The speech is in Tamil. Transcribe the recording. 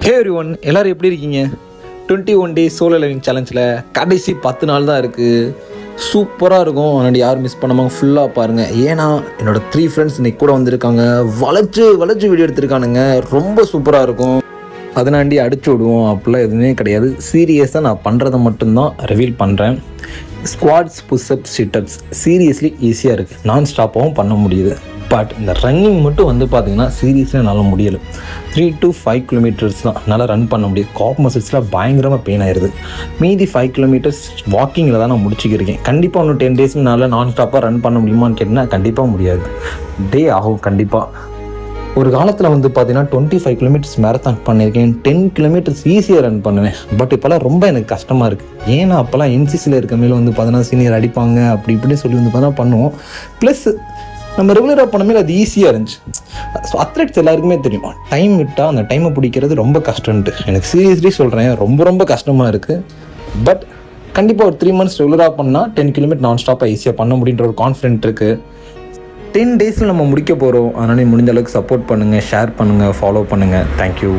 ஹே எவ்ரிவன், எல்லோரும் எப்படி இருக்கீங்க? 21 டேஸ் சோலோ லிவிங் சேலஞ்சில் கடைசி 10 நாள் தான் இருக்குது. சூப்பராக இருக்கும். அதனால் யாரும் மிஸ் பண்ணாமல் ஃபுல்லாக பாருங்கள். ஏன்னா என்னோடய 3 ஃப்ரெண்ட்ஸ் இன்றைக்கி கூட வந்திருக்காங்க. வளைச்சு வீடியோ எடுத்திருக்கானுங்க. ரொம்ப சூப்பராக இருக்கும். 14 அடிச்சு விடுவோம் அப்படிலாம் எதுவுமே கிடையாது. சீரியஸாக நான் பண்ணுறதை மட்டும்தான் ரிவீல் பண்ணுறேன். ஸ்குவாட்ஸ், புஷ்அப்ஸ், சிட்டப்ஸ் சீரியஸ்லி ஈஸியாக இருக்குது. நான் ஸ்டாப்பாகவும் பண்ண முடியுது. பட் இந்த ரன்னிங் மட்டும் வந்து பார்த்திங்கன்னா சீரியஸாக என்னால் முடியலை. 3 to 5 கிலோமீட்டர்ஸ் தான் என்னால் ரன் பண்ண முடியும். காப் மசில்ஸில் பயங்கரமாக பெயின் ஆயிடுது. மீதி 5 கிலோமீட்டர்ஸ் வாக்கிங்கில் தான் நான் முடிச்சுக்கிருக்கேன். கண்டிப்பாக இன்னும் 10 டேஸ்க்கு என்னால் நான் ஸ்டாப்பாக ரன் பண்ண முடியுமான்னு கேட்டிங்கன்னா கண்டிப்பாக முடியாது. டே ஆகும் கண்டிப்பாக. ஒரு காலத்தில் வந்து பார்த்தீங்கன்னா 25 கிலோமீட்டர்ஸ் மேரத்தான் பண்ணியிருக்கேன். 10 கிலோமீட்டர்ஸ் ஈஸியாக ரன் பண்ணுவேன். பட் இப்போலாம் ரொம்ப எனக்கு கஷ்டமாக இருக்குது. ஏன்னா அப்போல்லாம் என்சிசியில் இருக்க மேலே வந்து பார்த்தீங்கன்னா சீனியர் அடிப்பாங்க அப்படி இப்படின்னு சொல்லி வந்து பார்த்தீங்கன்னா பண்ணுவோம். ப்ளஸ் நம்ம ரெகுலராக பண்ண மேலே அது ஈஸியாக இருந்துச்சு. ஸோ அத்லெட்ஸ் எல்லாருக்குமே தெரியும், டைம் விட்டால் அந்த டைமை பிடிக்கிறது ரொம்ப கஷ்டம்ன்ட்டு. எனக்கு சீரியஸ்லி சொல்கிறேன், ரொம்ப கஷ்டமாக இருக்குது. பட் கண்டிப்பாக ஒரு 3 months ரெகுலராக பண்ணால் 10 கிலோமீட்டர் நான் ஸ்டாப்பாக ஈஸியாக பண்ண முடியுன்ற ஒரு கான்ஃபிடென்ட் இருக்குது. 10 டேஸில் நம்ம முடிக்க போகிறோம். அதனால் முடிஞ்ச அளவுக்கு சப்போர்ட் பண்ணுங்கள், ஷேர் பண்ணுங்கள், ஃபாலோ பண்ணுங்கள். தேங்க்யூ.